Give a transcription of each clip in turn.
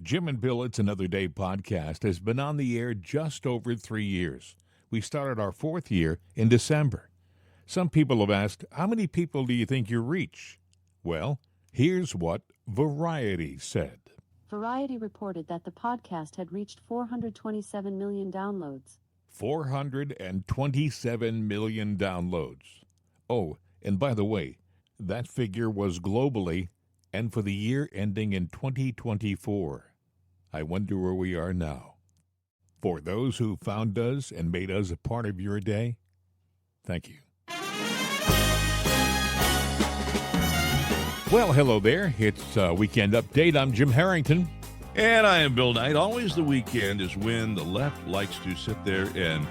Jim and Bill, It's Another Day podcast has been on the air just over 3 years. We started our fourth year in December. Some people have asked, how many people do you think you reach? Well, here's what Variety said. Variety reported that the podcast had reached 427 million downloads. 427 million downloads. Oh, and by the way, that figure was globally and for the year ending in 2024. I wonder where we are now. For those who found us and made us a part of your day, thank you. Well, hello there. It's Weekend Update. I'm Jim Harrington. And I am Bill Knight. Always the weekend is when the left likes to sit there and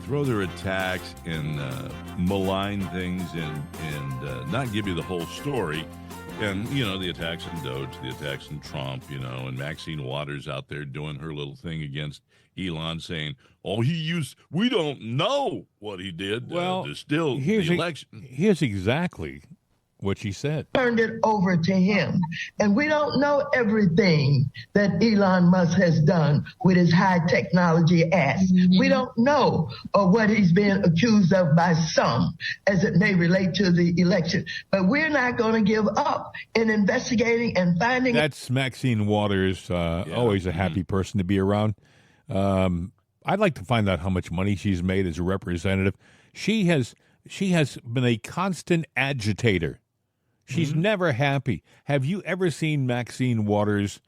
throw their attacks and malign things and not give you the whole story. And, you know, the attacks on Doge, the attacks on Trump, you know, and Maxine Waters out there doing her little thing against Elon saying, we don't know what he did to steal the election. Here's exactly what she said. Turned it over to him. And we don't know everything that Elon Musk has done with his high technology ass. Mm-hmm. We don't know what he's been accused of by some as it may relate to the election. But we're not going to give up in investigating and finding. That's Maxine Waters, always a happy person to be around. I'd like to find out how much money she's made as a representative. She has been a constant agitator. She's never happy. Have you ever seen Maxine Waters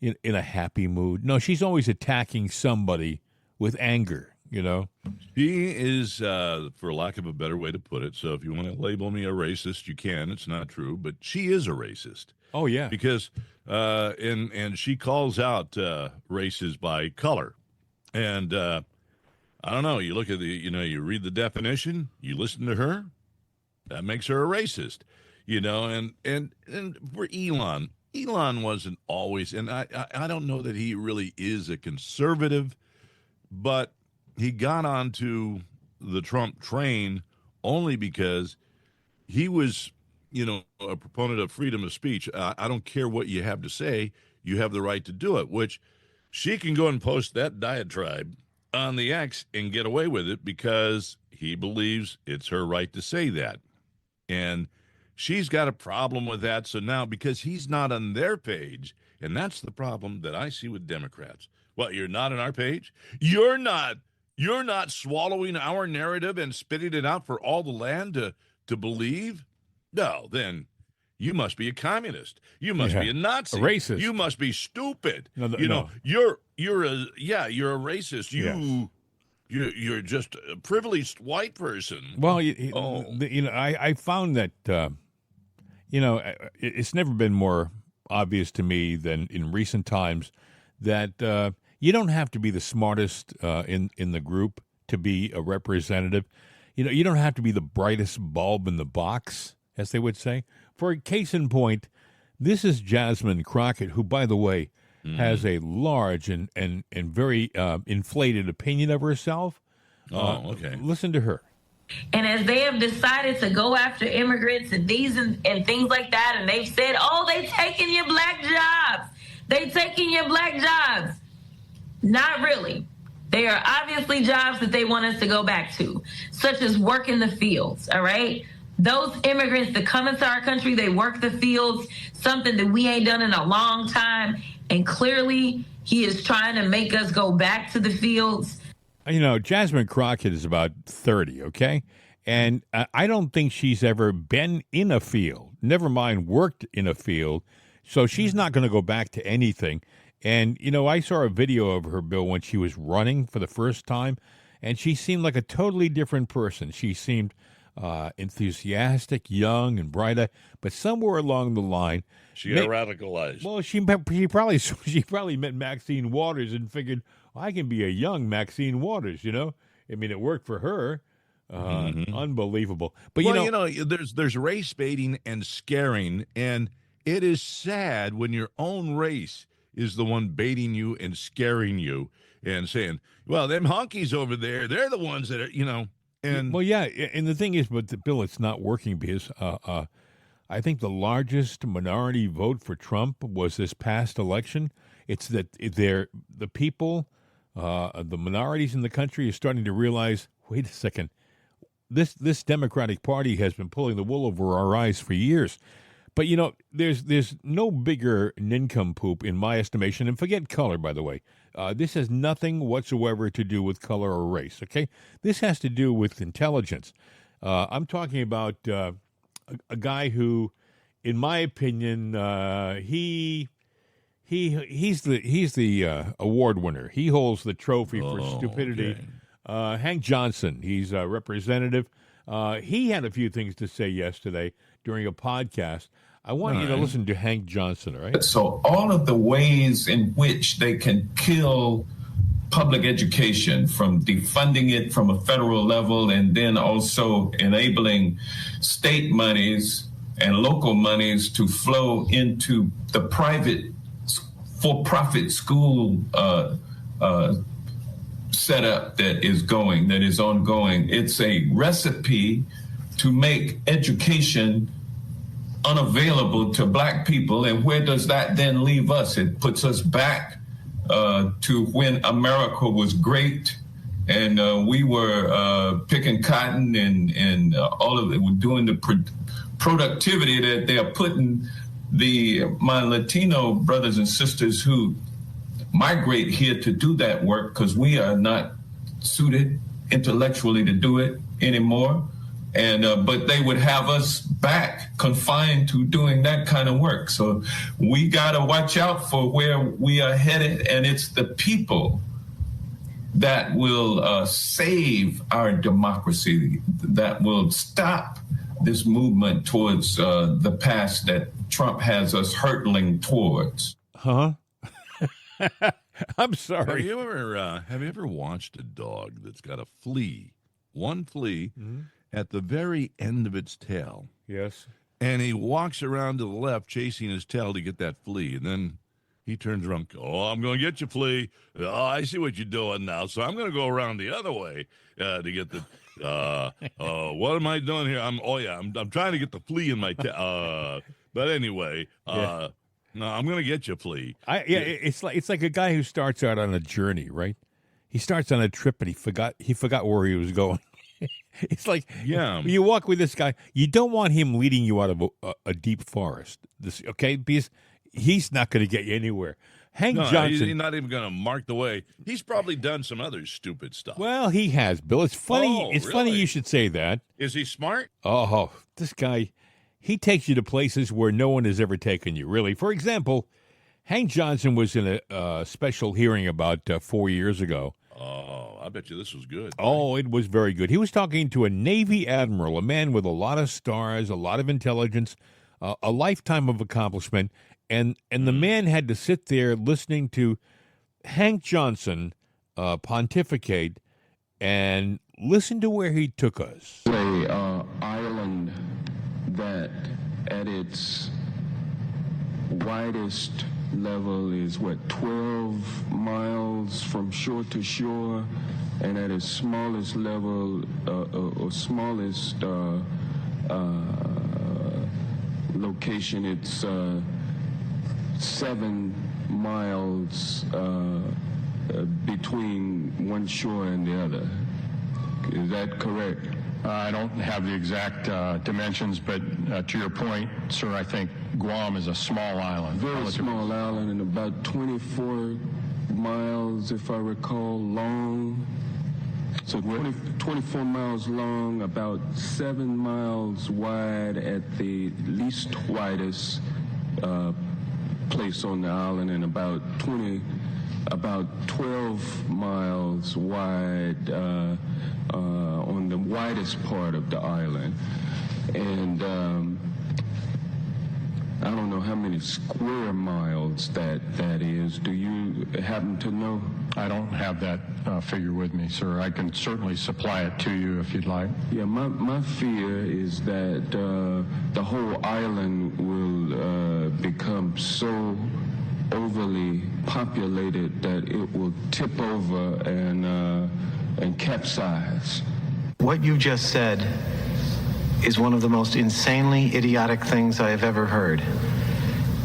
in a happy mood? No, she's always attacking somebody with anger, you know? She is, for lack of a better way to put it, so if you want to label me a racist, you can. It's not true, but she is a racist. Oh, yeah. Because, and she calls out races by color. And I don't know, you look at you read the definition, you listen to her, that makes her a racist. You know, and for Elon wasn't always, and I don't know that he really is a conservative, but he got onto the Trump train only because he was, you know, a proponent of freedom of speech. I don't care what you have to say, you have the right to do it, which she can go and post that diatribe on the X and get away with it because he believes it's her right to say that. And she's got a problem with that. So now, because he's not on their page, and that's the problem that I see with Democrats. What, you're not on our page? You're not swallowing our narrative and spitting it out for all the land to believe? No, then you must be a communist. You must be a Nazi. A racist. You must be stupid. No. You're a racist. You're just a privileged white person. Well, I found that, it's never been more obvious to me than in recent times that you don't have to be the smartest in the group to be a representative. You know, you don't have to be the brightest bulb in the box, as they would say. For a case in point, this is Jasmine Crockett, who, by the way, has a large and very inflated opinion of herself. Okay. Listen to her. And as they have decided to go after immigrants and things like that, and they've said, they taking your black jobs. They taking your black jobs. Not really. They are obviously jobs that they want us to go back to, such as work in the fields, all right? Those immigrants that come into our country, they work the fields, something that we ain't done in a long time. And clearly, he is trying to make us go back to the fields. You know, Jasmine Crockett is about 30, okay? And I don't think she's ever been in a field, never mind worked in a field. So she's not going to go back to anything. And, you know, I saw a video of her, Bill, when she was running for the first time, and she seemed like a totally different person. She seemed enthusiastic, young, and bright-eyed, but somewhere along the line, she got radicalized. Well, she probably met Maxine Waters and figured, I can be a young Maxine Waters. You know, I mean, it worked for her. Unbelievable. But there's race baiting and scaring, and it is sad when your own race is the one baiting you and scaring you and saying, well, them honkies over there, they're the ones that are, you know. And well, yeah, and the thing is, but Bill, it's not working because I think the largest minority vote for Trump was this past election. It's that the people, the minorities in the country are starting to realize, wait a second, this Democratic Party has been pulling the wool over our eyes for years. But, you know, there's no bigger nincompoop in my estimation, and forget color, by the way. This has nothing whatsoever to do with color or race, okay? This has to do with intelligence. I'm talking about a guy who, in my opinion, he's the award winner. He holds the trophy for stupidity. Okay. Hank Johnson, he's a representative. He had a few things to say yesterday during a podcast. I want you to listen to Hank Johnson, all right? So all of the ways in which they can kill public education, from defunding it from a federal level and then also enabling state monies and local monies to flow into the private for-profit school setup that is ongoing. It's a recipe to make education unavailable to Black people. And where does that then leave us? It puts us back to when America was great and we were picking cotton and all of it. We're doing the productivity that they are putting my Latino brothers and sisters who migrate here to do that work, because we are not suited intellectually to do it anymore. And but they would have us back confined to doing that kind of work. So we got to watch out for where we are headed, and it's the people that will save our democracy, that will stop this movement towards the past that Trump has us hurtling towards. Huh? I'm sorry. Have you ever watched a dog that's got a flea, one flea, at the very end of its tail? Yes. And he walks around to the left chasing his tail to get that flea. And then he turns around, I'm going to get you, flea. Oh, I see what you're doing now. So I'm going to go around the other way to get the, what am I doing here? I'm trying to get the flea in my tail. But anyway, no, I'm going to get you, flea. It's like a guy who starts out on a journey, right? He starts on a trip and he forgot where he was going. It's like, you walk with this guy, you don't want him leading you out of a deep forest, because he's not going to get you anywhere. Hank Johnson, he's not even going to mark the way. He's probably done some other stupid stuff. Well, he has, Bill. It's funny. It's really? funny you should say that. Is he smart? Oh, this guy, he takes you to places where no one has ever taken you, really. For example, Hank Johnson was in a special hearing about 4 years ago. Oh, I bet you this was good. Oh, it was very good. He was talking to a Navy admiral, a man with a lot of stars, a lot of intelligence, a lifetime of accomplishment, and the man had to sit there listening to Hank Johnson pontificate and listen to where he took us. An island that at its widest level is 12 miles from shore to shore, and at its smallest level or smallest location, it's 7 miles between one shore and the other. Is that correct? I don't have the exact dimensions, but to your point, sir, I think Guam is a small island. Very small island, and about 24 miles, if I recall, long. So 24 miles long, about 7 miles wide at the least widest place on the island, and about 12 miles wide on the widest part of the island. And I don't know how many square miles that is. Do you happen to know? I don't have that figure with me, sir. I can certainly supply it to you if you'd like. Yeah, my fear is that the whole island will become so overly populated that it will tip over and capsize. What you just said is one of the most insanely idiotic things I have ever heard.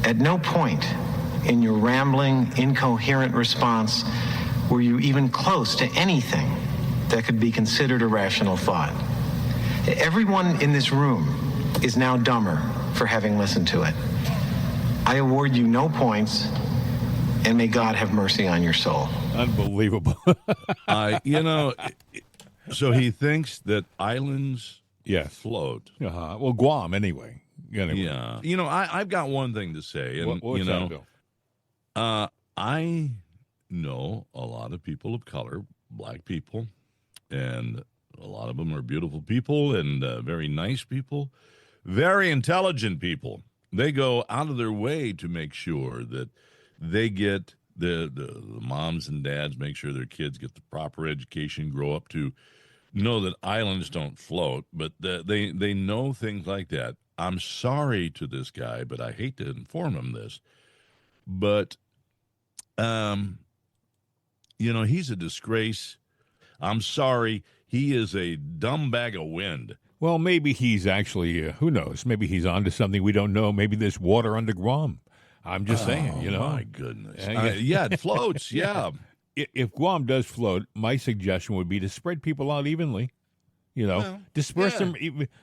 At no point in your rambling, incoherent response were you even close to anything that could be considered a rational thought. Everyone in this room is now dumber for having listened to it. I award you no points, and may God have mercy on your soul. Unbelievable. So he thinks that islands Yes. float. Well, Guam, anyway. Yeah. I've got one thing to say. And, What's that, Bill? I know a lot of people of color, black people, and a lot of them are beautiful people and very nice people, very intelligent people. They go out of their way to make sure that they get the moms and dads make sure their kids get the proper education, grow up to know that islands don't float, but they know things like that. I'm sorry to this guy, but I hate to inform him this, but he's a disgrace. I'm sorry. He is a dumb bag of wind. Well, maybe he's actually, who knows? Maybe he's onto something we don't know. Maybe there's water under Guam. I'm just saying, my goodness. It floats, yeah. If Guam does float, my suggestion would be to spread people out evenly. Disperse them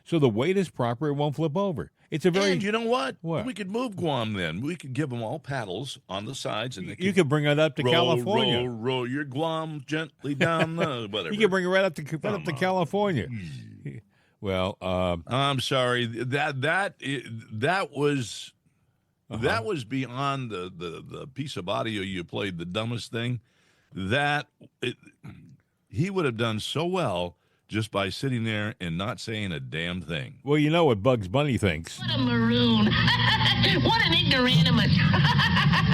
so the weight is proper. It won't flip over. It's a very. And you know what? What? We could move Guam then. We could give them all paddles on the sides, and You could bring it up to California. Roll your Guam gently down the whatever. You could bring it right up to California. Well, I'm sorry. That was beyond the piece of audio you played. The dumbest thing he would have done so well just by sitting there and not saying a damn thing. Well, you know what Bugs Bunny thinks. What a maroon. What an ignoramus.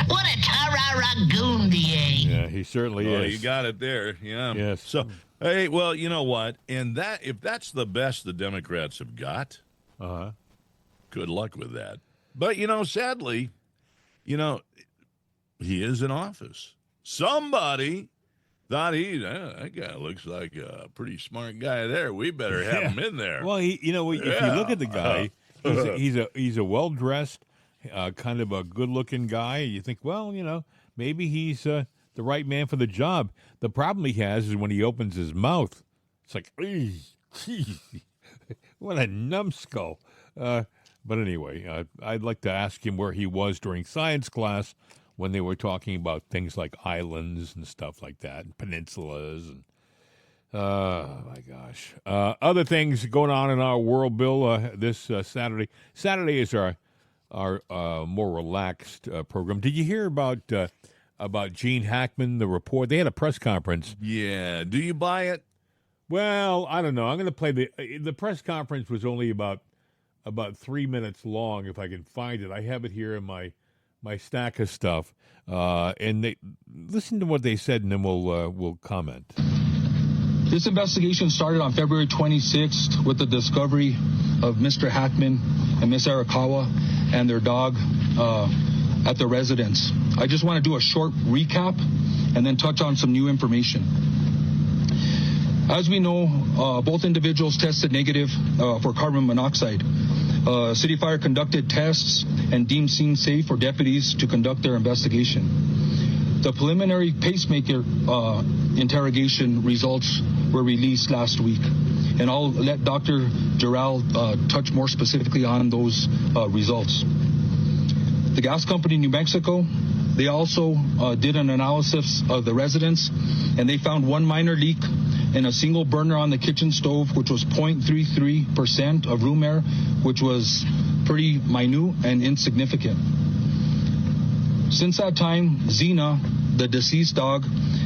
What a tararagoondier. Yeah, he certainly is. You got it there. Yeah. Yes. So, hey, well, you know what? And if that's the best the Democrats have got, good luck with that. But, sadly, he is in office. Somebody thought that guy looks like a pretty smart guy there. We better have him in there. Well, if you look at the guy, he's a well-dressed, kind of a good-looking guy. You think, well, maybe he's the right man for the job. The problem he has is when he opens his mouth, it's like, what a numbskull. But anyway, I'd like to ask him where he was during science class when they were talking about things like islands and stuff like that, and peninsulas, and my gosh. Other things going on in our world, Bill, this Saturday. Saturday is our more relaxed program. Did you hear about Gene Hackman, the report? They had a press conference. Yeah. Do you buy it? Well, I don't know. I'm going to play the press conference was only about 3 minutes long, if I can find it. I have it here in my stack of stuff, and they listen to what they said, and then we'll comment. This investigation started on February 26th with the discovery of Mr. Hackman and Miss Arakawa and their dog at the residence. I just want to do a short recap and then touch on some new information. As we know, both individuals tested negative for carbon monoxide. City Fire conducted tests and deemed scene safe for deputies to conduct their investigation. The preliminary pacemaker interrogation results were released last week, and I'll let Dr. Giral touch more specifically on those results. The gas company New Mexico, they also did an analysis of the residence, and they found one minor leak in a single burner on the kitchen stove, which was 0.33% of room air, which was pretty minute and insignificant. Since that time, Xena, the deceased dog,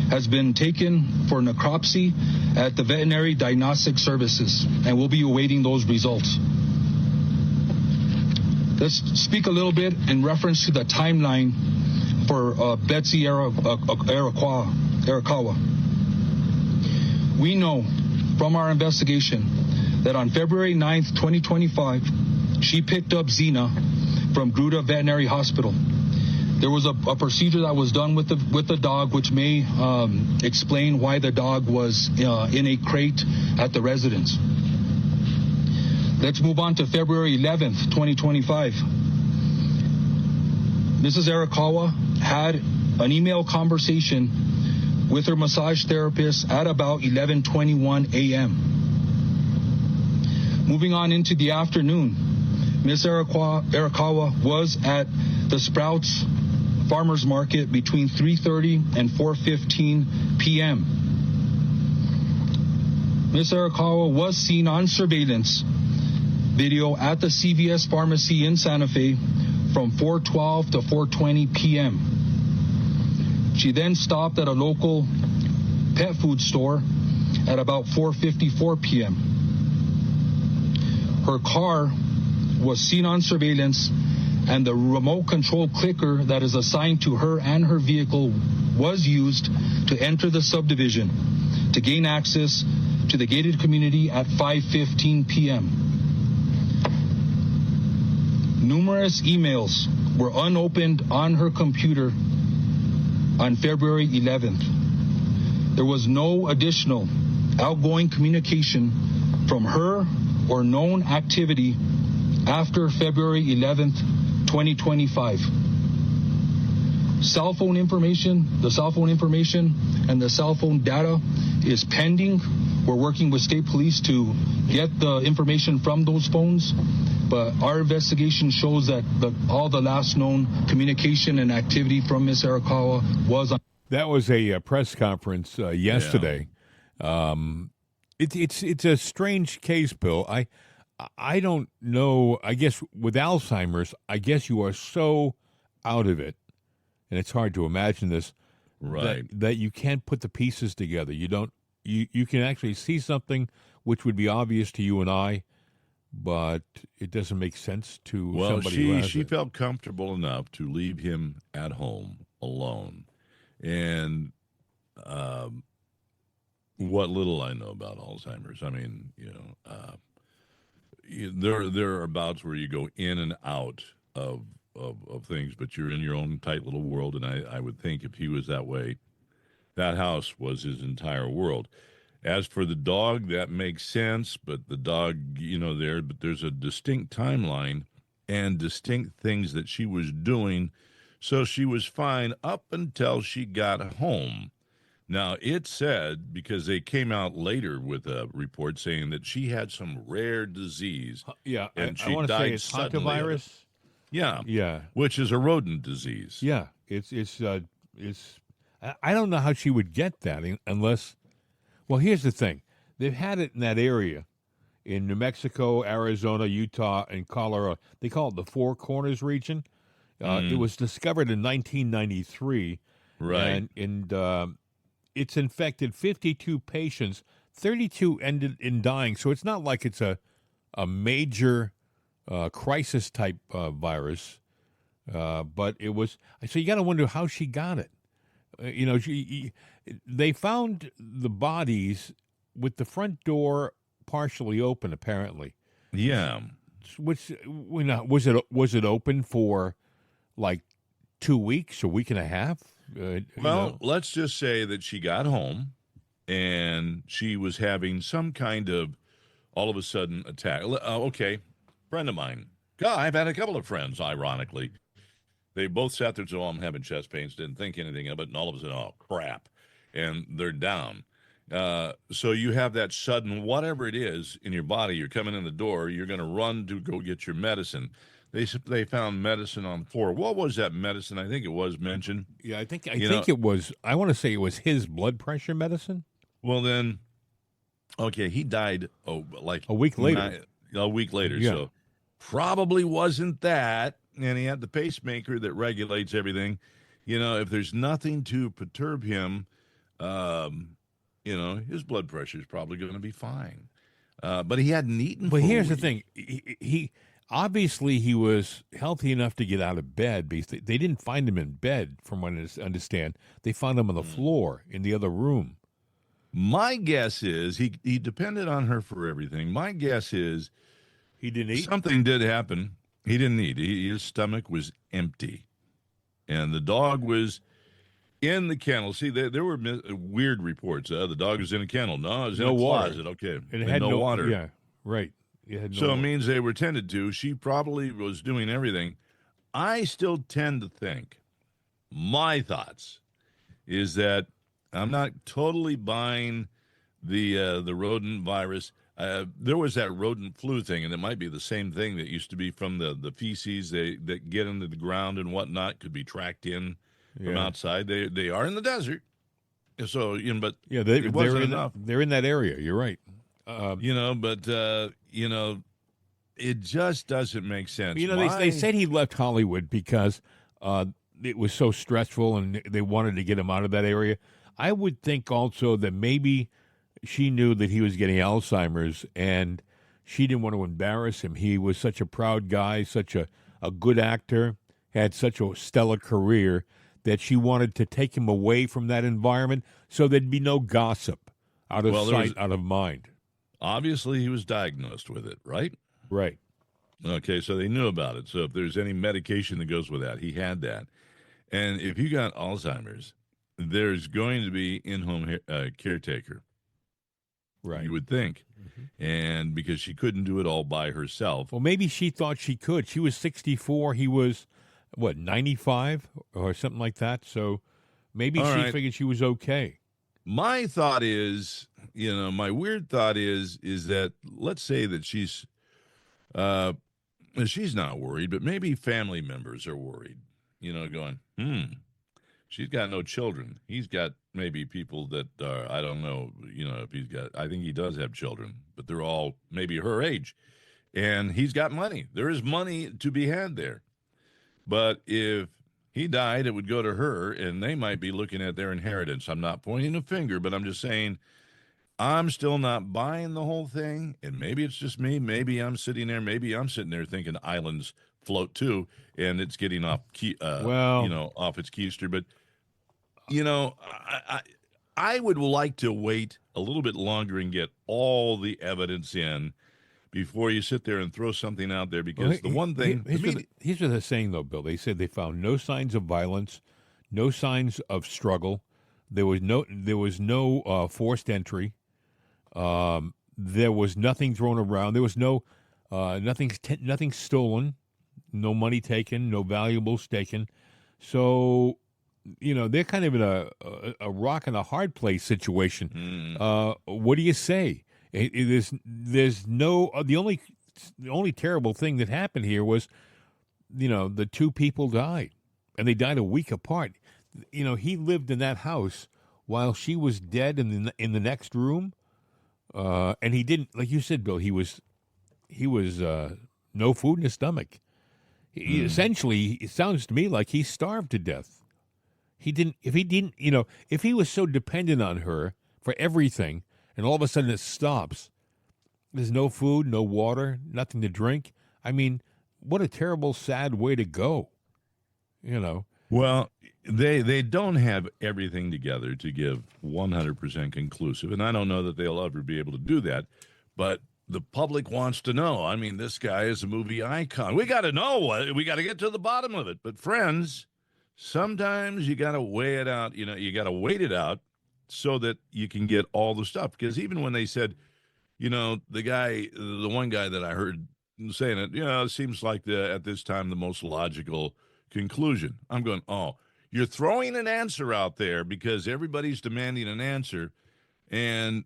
has been taken for necropsy at the Veterinary Diagnostic Services, and we'll be awaiting those results. Let's speak a little bit in reference to the timeline for Betsy Arakawa. We know from our investigation that on February 9th, 2025, she picked up Xena from Gruta Veterinary Hospital. There was a procedure that was done with the dog, which may explain why the dog was in a crate at the residence. Let's move on to February 11th, 2025. Mrs. Arakawa had an email conversation with her massage therapist at about 11:21 a.m. Moving on into the afternoon, Ms. Arakawa was at the Sprouts Farmers Market between 3:30 and 4:15 p.m. Ms. Arakawa was seen on surveillance video at the CVS Pharmacy in Santa Fe from 4:12 to 4:20 p.m. She then stopped at a local pet food store at about 4:54 p.m. Her car was seen on surveillance, and the remote control clicker that is assigned to her and her vehicle was used to enter the subdivision to gain access to the gated community at 5:15 p.m. Numerous emails were unopened on her computer on February 11th. There was no additional outgoing communication from her or known activity after February 11th, 2025. The cell phone information and the cell phone data is pending. We're working with state police to get the information from those phones, but our investigation shows that all the last known communication and activity from Ms. Arakawa was on. That was a press conference yesterday. Yeah. It's a strange case, Bill. I don't know. I guess with Alzheimer's, I guess you are so out of it, and it's hard to imagine this, right? That you can't put the pieces together. You don't. You can actually see something which would be obvious to you and I, but it doesn't make sense to somebody who has she it. felt comfortable enough to leave him at home alone, and what little I know about Alzheimer's, I mean, there are bouts where you go in and out of things, but you're in your own tight little world, and I would think if he was that way, that house was his entire world. As for the dog, that makes sense, but the dog, but there's a distinct timeline and distinct things that she was doing, so she was fine up until she got home. Now, it said, because they came out later with a report saying that she had some rare disease. Yeah, and I want to say it's hantavirus. Yeah, which is a rodent disease. Yeah, it's. I don't know how she would get that unless. Well, here's the thing: they've had it in that area, in New Mexico, Arizona, Utah, and Colorado. They call it the Four Corners region. It was discovered in 1993, right? And it's infected 52 patients. 32 ended in dying. So it's not like it's a major crisis type virus, but it was. So you got to wonder how she got it. They found the bodies with the front door partially open, apparently. Yeah. Which was it open for like 2 weeks, a week and a half? Let's just say that she got home and she was having some kind of all of a sudden attack. Okay, friend of mine. God, I've had a couple of friends, ironically. They both sat there and said, I'm having chest pains, didn't think anything of it, and all of a sudden, oh, crap, and they're down. So you have that sudden, whatever it is in your body, you're coming in the door, you're going to run to go get your medicine. They found medicine on the floor. What was that medicine? I think it was mentioned. Yeah, I think it was, I want to say it was his blood pressure medicine. Well, then, okay, he died, like a week later. A week later, yeah. So probably wasn't that. And he had the pacemaker that regulates everything. If there's nothing to perturb him, his blood pressure is probably going to be fine. But he hadn't eaten. But here's the thing: he obviously he was healthy enough to get out of bed. Because they didn't find him in bed, from what I understand. They found him on the floor in the other room. My guess is he depended on her for everything. My guess is he didn't eat. Something did happen. He didn't eat. His stomach was empty. And the dog was in the kennel. See, there were weird reports. The dog was in a kennel. No, it was in a closet. Okay. It had no water. Yeah, right. You had So it no- means they were tended to. She probably was doing everything. I still tend to think, my thoughts, is that I'm not totally buying the rodent virus. There was that rodent flu thing, and it might be the same thing that used to be from the feces that get into the ground and whatnot, could be tracked in from Yeah. outside. They are in the desert, so but Yeah, it wasn't in enough. they're in that area. You're right. It just doesn't make sense. They said he left Hollywood because it was so stressful and they wanted to get him out of that area. I would think also that maybe she knew that he was getting Alzheimer's and she didn't want to embarrass him. He was such a proud guy, such a good actor, had such a stellar career that she wanted to take him away from that environment so there'd be no gossip, out of sight, out of mind. Obviously, he was diagnosed with it, right? Right. Okay, so they knew about it. So if there's any medication that goes with that, he had that. And if you got Alzheimer's, there's going to be in-home caretaker. Right. You would think. And because she couldn't do it all by herself. Well, maybe she thought she could. She was 64. He was, 95 or something like that. So maybe All she right. figured she was okay. My thought is, my weird thought is that let's say that she's not worried, but maybe family members are worried, going, she's got no children. He's got maybe people that are, I don't know, if he's got, I think he does have children, but they're all maybe her age. And he's got money. There is money to be had there. But if he died, it would go to her, and they might be looking at their inheritance. I'm not pointing a finger, but I'm just saying I'm still not buying the whole thing. And maybe it's just me. Maybe I'm sitting there thinking islands float too, and it's getting off off its keister. But I would like to wait a little bit longer and get all the evidence in before you sit there and throw something out there, because the one thing Here's what they're saying, though, Bill. They said they found no signs of violence, no signs of struggle. There was no forced entry. There was nothing thrown around. There was nothing stolen, no money taken, no valuables taken. So, they're kind of in a rock and a hard place situation. What do you say? There's no the only terrible thing that happened here was, the two people died, and they died a week apart. He lived in that house while she was dead in the next room, and he didn't, like you said, Bill. He was no food in his stomach. Essentially, it sounds to me like he starved to death. If he was so dependent on her for everything, and all of a sudden it stops, there's no food, no water, nothing to drink. I mean, what a terrible, sad way to go. Well, they don't have everything together to give 100% conclusive, and I don't know that they'll ever be able to do that, but the public wants to know. I mean, this guy is a movie icon. We got to know. We got to get to the bottom of it. But friends, sometimes you got to weigh it out. You got to wait it out so that you can get all the stuff. Because even when they said, the one guy that I heard saying it, it seems like at this time the most logical conclusion. I'm going, oh, you're throwing an answer out there because everybody's demanding an answer. And,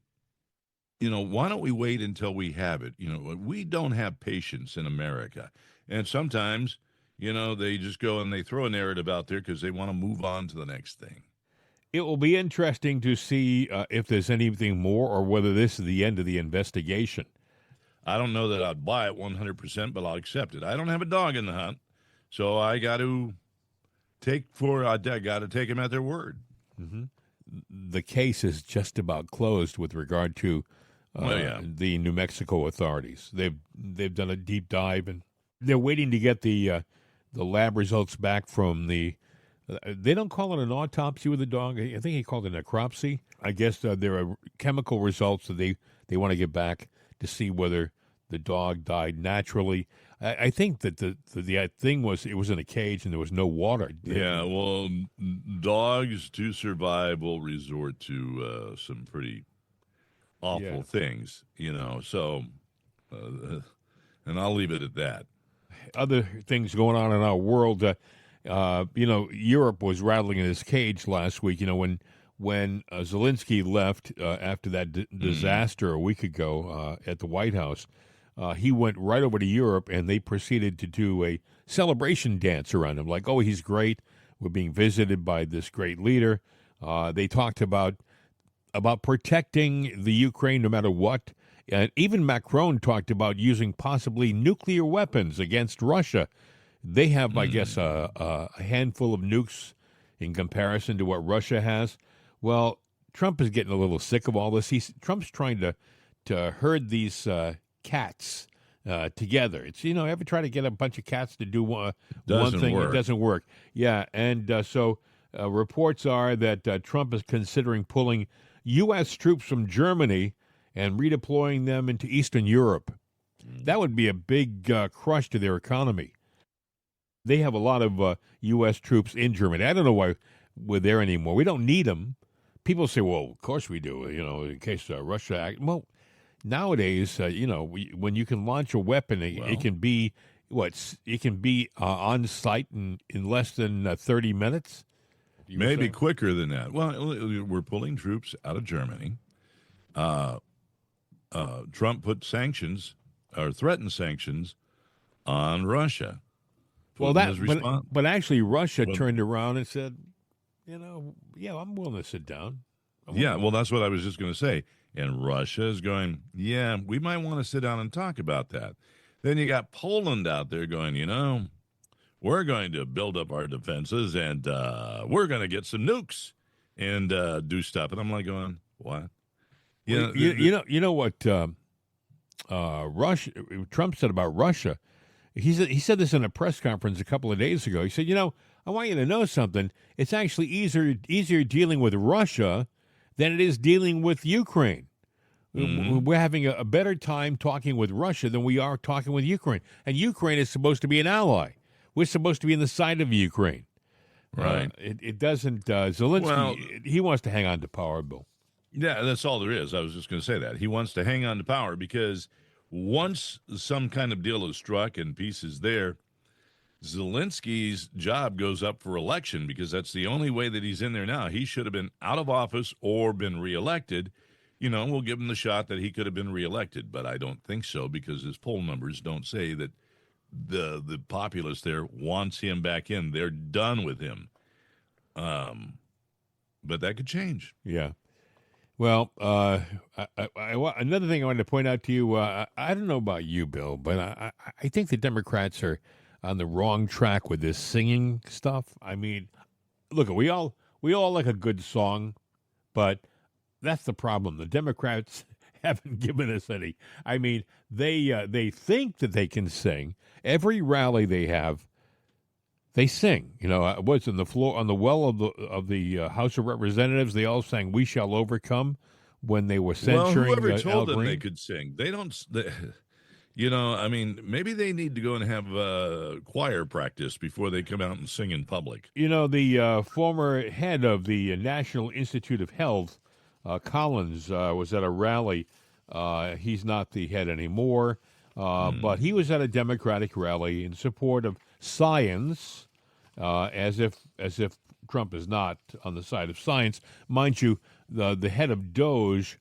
why don't we wait until we have it? We don't have patience in America. And sometimes, they just go and they throw a narrative out there because they want to move on to the next thing. It will be interesting to see if there's anything more or whether this is the end of the investigation. I don't know that I'd buy it 100%, but I'll accept it. I don't have a dog in the hunt, so I got to take them at their word. Mm-hmm. The case is just about closed with regard to the New Mexico authorities. They've done a deep dive, and they're waiting to get the lab results back from the. They don't call it an autopsy with the dog. I think he called it a necropsy. I guess there are chemical results that they want to get back to see whether the dog died naturally. I think that the thing was it was in a cage and there was no water. Yeah, well, dogs to survive will resort to some pretty awful things, So And I'll leave it at that. Other things going on in our world. Europe was rattling in its cage last week. When Zelensky left after that disaster a week ago at the White House, he went right over to Europe, and they proceeded to do a celebration dance around him. Like, oh, he's great. We're being visited by this great leader. They talked about protecting the Ukraine no matter what. And even Macron talked about using possibly nuclear weapons against Russia. They have, I guess, a handful of nukes in comparison to what Russia has. Well, Trump is getting a little sick of all this. Trump's trying to herd these cats together. It's, ever try to get a bunch of cats to do one thing? Work. It doesn't work. Yeah, and so reports are that Trump is considering pulling U.S. troops from Germany and redeploying them into Eastern Europe. That would be a big crush to their economy. They have a lot of U.S. troops in Germany. I don't know why we're there anymore. We don't need them. People say, well, of course we do, in case Russia... Well, nowadays, when you can launch a weapon, it can be, it can be on site in less than 30 minutes? Maybe quicker than that. Well, we're pulling troops out of Germany. Trump put sanctions, or threatened sanctions, on Russia. Well, but actually Russia turned around and said, I'm willing to sit down. Well, that's what I was just going to say. And Russia is going, we might want to sit down and talk about that. Then you got Poland out there going, we're going to build up our defenses and we're going to get some nukes and do stuff. And I'm like going, what? You know what Russia? Trump said about Russia. He said this in a press conference a couple of days ago. He said, I want you to know something. It's actually easier dealing with Russia than it is dealing with Ukraine. Mm-hmm. We're having a better time talking with Russia than we are talking with Ukraine. And Ukraine is supposed to be an ally. We're supposed to be in the side of Ukraine. Right. It doesn't. Zelensky, he wants to hang on to power, Bill. Yeah, that's all there is. I was just going to say that. He wants to hang on to power because once some kind of deal is struck and peace is there, Zelensky's job goes up for election because that's the only way that he's in there now. He should have been out of office or been reelected. We'll give him the shot that he could have been reelected, but I don't think so because his poll numbers don't say that the populace there wants him back in. They're done with him. But that could change. Yeah. Well, another thing I wanted to point out to you, I don't know about you, Bill, but I think the Democrats are on the wrong track with this singing stuff. I mean, look, we all like a good song, but that's the problem. The Democrats haven't given us any. I mean, they think that they can sing. Every rally they have, they sing. What's on the floor on the well of the House of Representatives? They all sang "We Shall Overcome" when they were censuring. Well, whoever told Al them Green. they could sing? They don't. Maybe they need to go and have choir practice before they come out and sing in public. The former head of the National Institute of Health, Collins, was at a rally. He's not the head anymore, but he was at a Democratic rally in support of science, as if Trump is not on the side of science. Mind you, the head of DOGE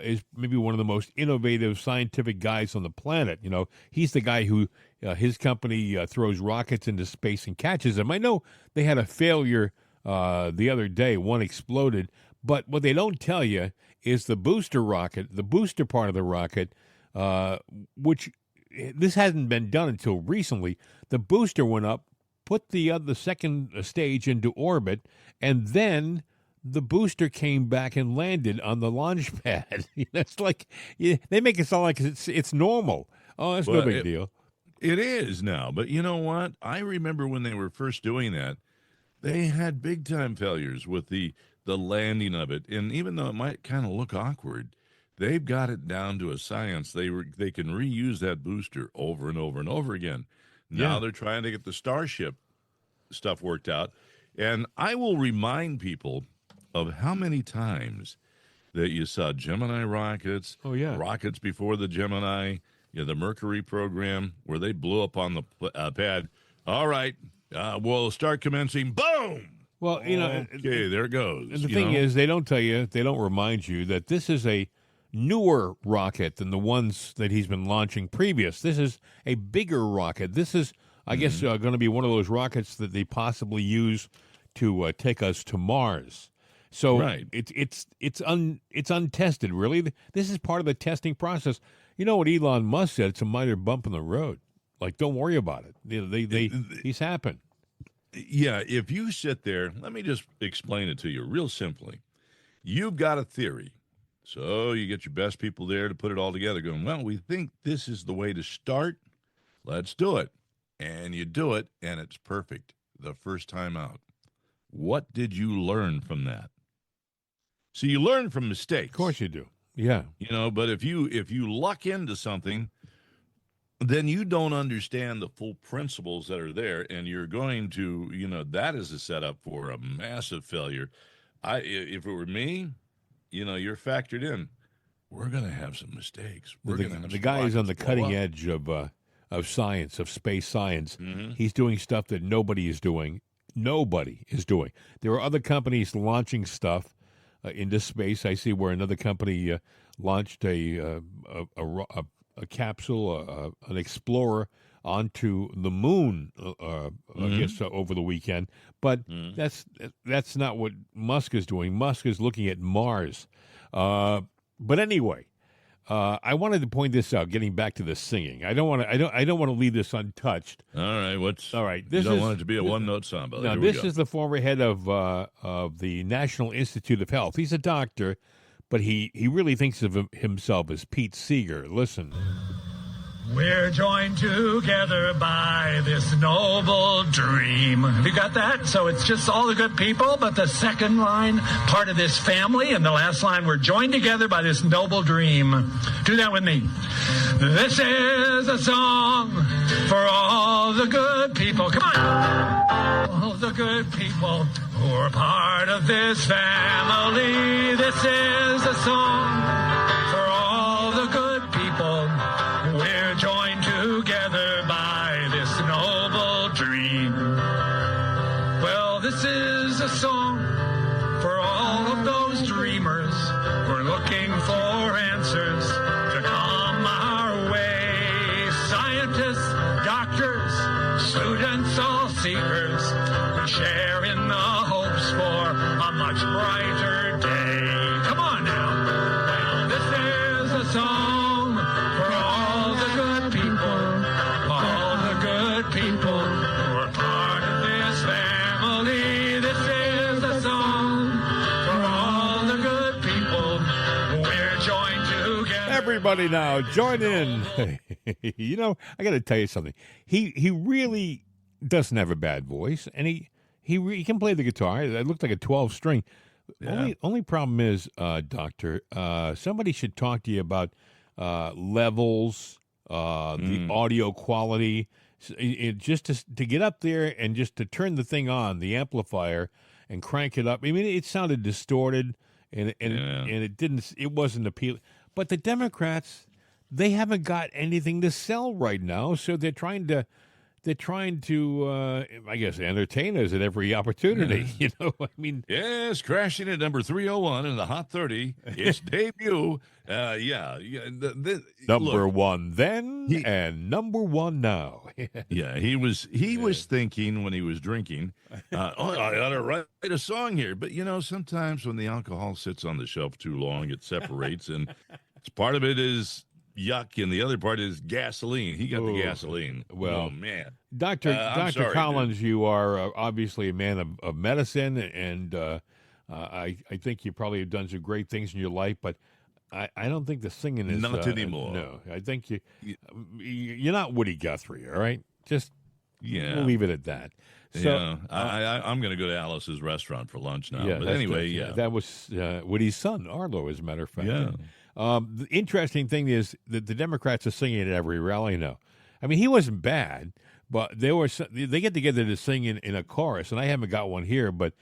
is maybe one of the most innovative scientific guys on the planet. He's the guy who his company throws rockets into space and catches them. I know they had a failure the other day. One exploded. But what they don't tell you is the booster rocket, the booster part of the rocket, which this hasn't been done until recently. The booster went up, put the second stage into orbit, and then the booster came back and landed on the launch pad. It's like they make it sound like it's normal. Oh, that's no big deal. It is now, but you know what? I remember when they were first doing that, they had big time failures with the landing of it, and even though it might kind of look awkward, they've got it down to a science. They can reuse that booster over and over and over again. Now they're trying to get the Starship stuff worked out, and I will remind people of how many times that you saw Gemini rockets, rockets before the Gemini, the Mercury program where they blew up on the pad. All right, we'll start commencing. Boom. Well, okay, there it goes. And the thing is, they don't tell you, they don't remind you that this is a newer rocket than the ones that he's been launching previous. This is a bigger rocket. This is, I guess, going to be one of those rockets that they possibly use to take us to Mars. So Right. it's untested, really. This is part of the testing process. You know what Elon Musk said? It's a minor bump in the road. Like, don't worry about it. These happen. Yeah, if you sit there, let me just explain it to you real simply. You've got a theory. So you get your best people there to put it all together going, well, we think this is the way to start. Let's do it. And you do it, and it's perfect the first time out. What did you learn from that? So you learn from mistakes. Of course you do. Yeah. But if you luck into something, then you don't understand the full principles that are there, and you're going to, that is a setup for a massive failure. If it were me, you're factored in. We're going to have some mistakes. The guy is on the cutting edge of science, of space science. Mm-hmm. He's doing stuff that nobody is doing. Nobody is doing. There are other companies launching stuff into space. I see where another company launched a capsule, an explorer onto the moon, I guess, over the weekend. But that's not what Musk is doing. Musk is looking at Mars. But anyway, I wanted to point this out. Getting back to the singing, I don't want to leave this untouched. All right, all right? You don't want it to be a one-note samba. Now, this is the former head of the National Institute of Health. He's a doctor, but he really thinks of himself as Pete Seeger. Listen. We're joined together by this noble dream. Have you got that? So it's just all the good people, but the second line, part of this family, and the last line, we're joined together by this noble dream. Do that with me. This is a song for all the good people. Come on. All the good people who are part of this family. This is a song for all the good people. We're joined together by this noble dream. Well, this is a song for all of those dreamers. We're looking for answers to come our way. Scientists, doctors, students, all seekers. We share in the hopes for a much brighter day. Come on now. Well, this is a song for all the good people who are part of this family. This is a song for all the good people. We're joined together. Everybody now, join in. I got to tell you something. He really doesn't have a bad voice, and he can play the guitar. It looked like a 12-string. Yeah. Only problem is, Doctor, somebody should talk to you about levels, the audio quality, just to get up there and just to turn the thing on, the amplifier, and crank it up. I mean, it sounded distorted, and it wasn't appealing. But the Democrats, they haven't got anything to sell right now, so they're trying to, I guess, entertain us at every opportunity. I mean, yes, crashing at number 301 in the Hot 30. Its debut. Number one then and number one now. Yeah, he was thinking when he was drinking, I ought to write a song here. But, sometimes when the alcohol sits on the shelf too long, it separates. And part of it is yuck, and the other part is gasoline. He got the gasoline. Well, oh, man. Dr. Sorry, Collins, dude. you are obviously a man of medicine, and I think you probably have done some great things in your life, but I don't think the singing is... Not anymore. No, I think you're not Woody Guthrie, all right? Just Yeah. we'll leave it at that. So, yeah, I'm going to go to Alice's restaurant for lunch now. Yeah, But that's anyway, good. yeah. That was Woody's son, Arlo, as a matter of fact. Yeah. The interesting thing is that the Democrats are singing at every rally now. I mean, he wasn't bad, but they get together to sing in a chorus, and I haven't got one here, but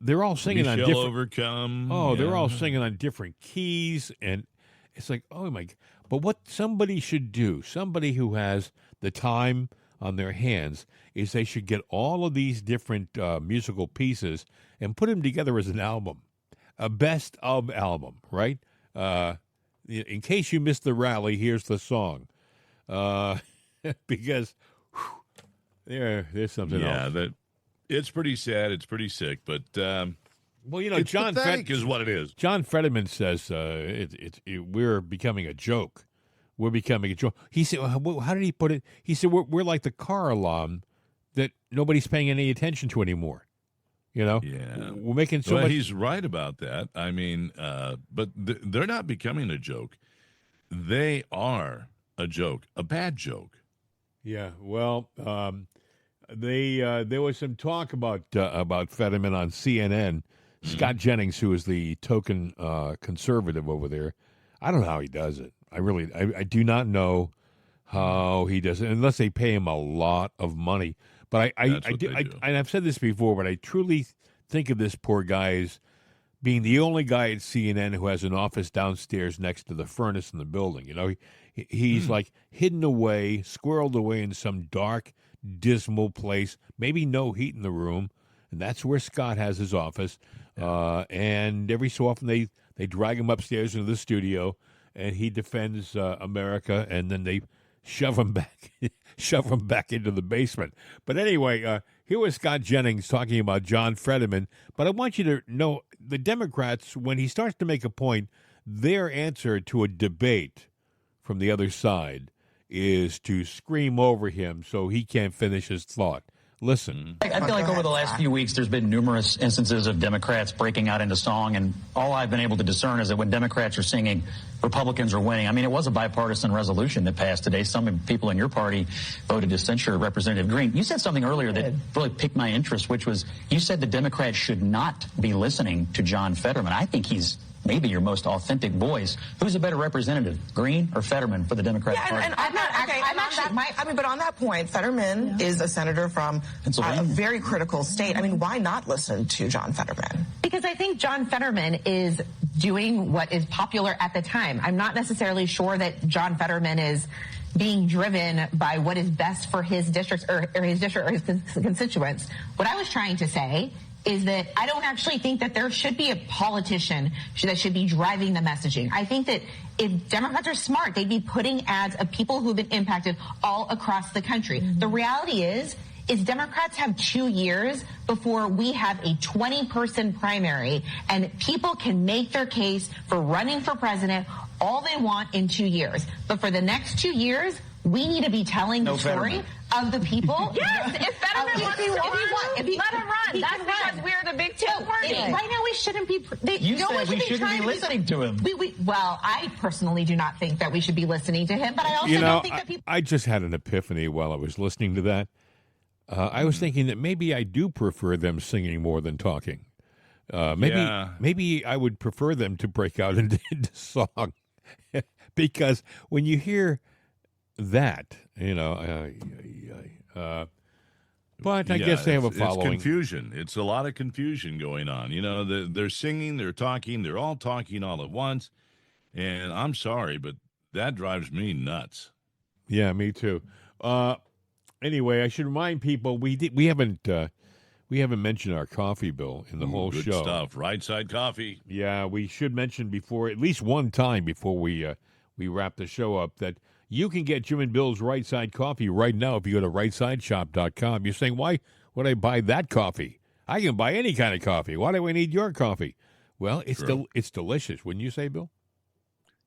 they're all singing We on shall different. overcome. Oh, they're all Yeah. singing on different keys, and it's like, oh my! But what somebody should do, somebody who has the time on their hands, is they should get all of these different musical pieces and put them together as an album, a best of album, right? In case you missed the rally, here's the song. Because there's something else. Yeah, it's pretty sad. It's pretty sick, but well, you know, it's John pathetic is what it is. John Fetterman says we're becoming a joke. We're becoming a joke. He said, how did he put it? He said, we're like the car alarm that nobody's paying any attention to anymore. You know, Yeah. we're making so Well, much. he's right about that. I mean, but they're not becoming a joke. They are a joke, a bad joke. Yeah, well, there was some talk about Fetterman on CNN. Scott Jennings, who is the token conservative over there, I don't know how he does it. I do not know how he does it, unless they pay him a lot of money. But That's what they do. and I've said this before, but I truly think of this poor guy as being the only guy at CNN who has an office downstairs next to the furnace in the building. You know, he's like hidden away, squirreled away in some dark, dismal place, maybe no heat in the room, and that's where Scott has his office. And every so often they drag him upstairs into the studio, and he defends America, and then they shove him back into the basement. But anyway, here was Scott Jennings talking about John Fetterman. But I want you to know, the Democrats, when he starts to make a point, their answer to a debate from the other side is to scream over him so he can't finish his thought. Listen. I feel like over the last few weeks, there's been numerous instances of Democrats breaking out into song, and all I've been able to discern is that when Democrats are singing, Republicans are winning. I mean, it was a bipartisan resolution that passed today. Some people in your party voted to censure Representative Green. You said something earlier that really piqued my interest, which was you said the Democrats should not be listening to John Fetterman. I think he's maybe your most authentic voice. Who's a better representative, Green or Fetterman for the Democratic Party? And I'm not okay. But on that point, Fetterman is a senator from a very critical state. I mean, why not listen to John Fetterman? Because I think John Fetterman is doing what is popular at the time. I'm not necessarily sure that John Fetterman is being driven by what is best for his district or his constituents. What I was trying to say is that I don't actually think that there should be a politician that should be driving the messaging. I think that if Democrats are smart, they'd be putting ads of people who've been impacted all across the country. The reality is Democrats have 2 years before we have a 20-person primary, and people can make their case for running for president all they want in 2 years. But for the next 2 years, we need to be telling the story of the people. Yes, if Fetterman wants to let him run. That's because we're the big two party. Right now, we shouldn't be. You said we shouldn't be listening to him. Well, I personally do not think that we should be listening to him, but I also don't think that people. I just had an epiphany while I was listening to that. I was thinking that maybe I do prefer them singing more than talking. Maybe I would prefer them to break out into song, because when you hear that, you know. But I guess they have a following. It's confusion. It's a lot of confusion going on. You know, they're singing, they're talking, they're all talking all at once. And I'm sorry, but that drives me nuts. Yeah, me too. Anyway, I should remind people we haven't mentioned our coffee bill in the whole good show. Stuff. Right Side Coffee. Yeah, we should mention before, at least one time before we wrap the show up, that you can get Jim and Bill's Right Side Coffee right now if you go to rightsideshop.com. You're saying, why would I buy that coffee? I can buy any kind of coffee. Why do I need your coffee? Well, it's delicious, wouldn't you say, Bill?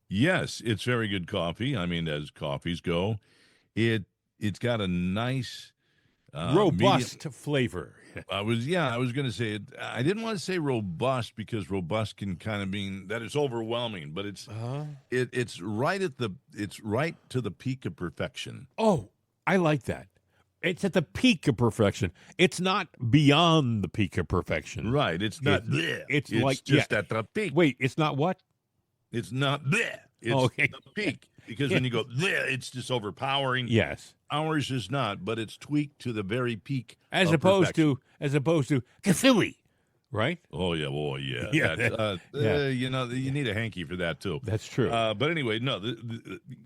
Yes, it's very good coffee. I mean, as coffees go, it's got a nice robust flavor. I was going to say it. I didn't want to say robust because robust can kind of mean that it's overwhelming, but it's right to the peak of perfection. Oh, I like that. It's at the peak of perfection. It's not beyond the peak of perfection. Right. It's not bleh. It's like just at the peak. Wait, it's not what? It's not bleh. It's the peak. Because when you go bleh, it's just overpowering. Yes. Ours is not, but it's tweaked to the very peak. As opposed to Cthulhu right? Oh yeah, yeah. Yeah. That's, you know, you need a hanky for that too. That's true. But anyway, no,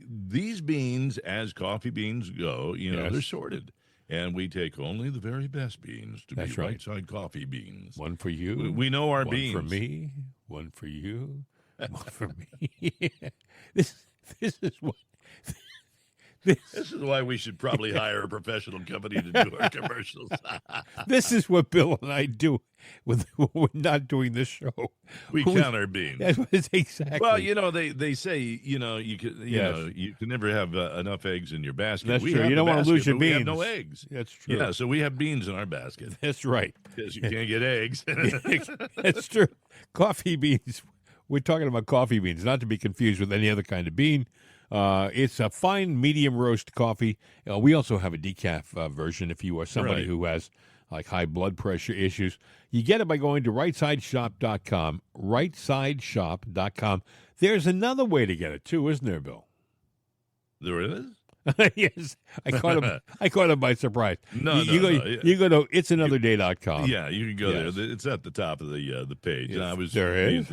these beans, as coffee beans go, you know, Yes. they're sorted, and we take only the very best beans to That's be right. right side coffee beans. One for you. We know our one beans. for me. One for you. One for me. This is what. This is why we should probably hire a professional company to do our commercials. This is what Bill and I do when we're not doing this show. We count our beans. That's what it's exactly. Well, you know, they say, you know, you can Yes. you can never have enough eggs in your basket. That's We true. have You the don't want to lose basket, your but we have beans. no eggs. That's true. Yeah, so we have beans in our basket That's right. because you can't get eggs. That's true. Coffee beans. We're talking about coffee beans, not to be confused with any other kind of bean. It's a fine medium roast coffee. We also have a decaf version if you are somebody Right. who has like high blood pressure issues. You get it by going to rightsideshop.com, rightsideshop.com. There's another way to get it too, isn't there, Bill? There is? Yes. I caught him by surprise. No, you no, go, no. You go to itsanotherday.com. Yeah, you can go Yes. there. It's at the top of the page. Yes, And I was there is?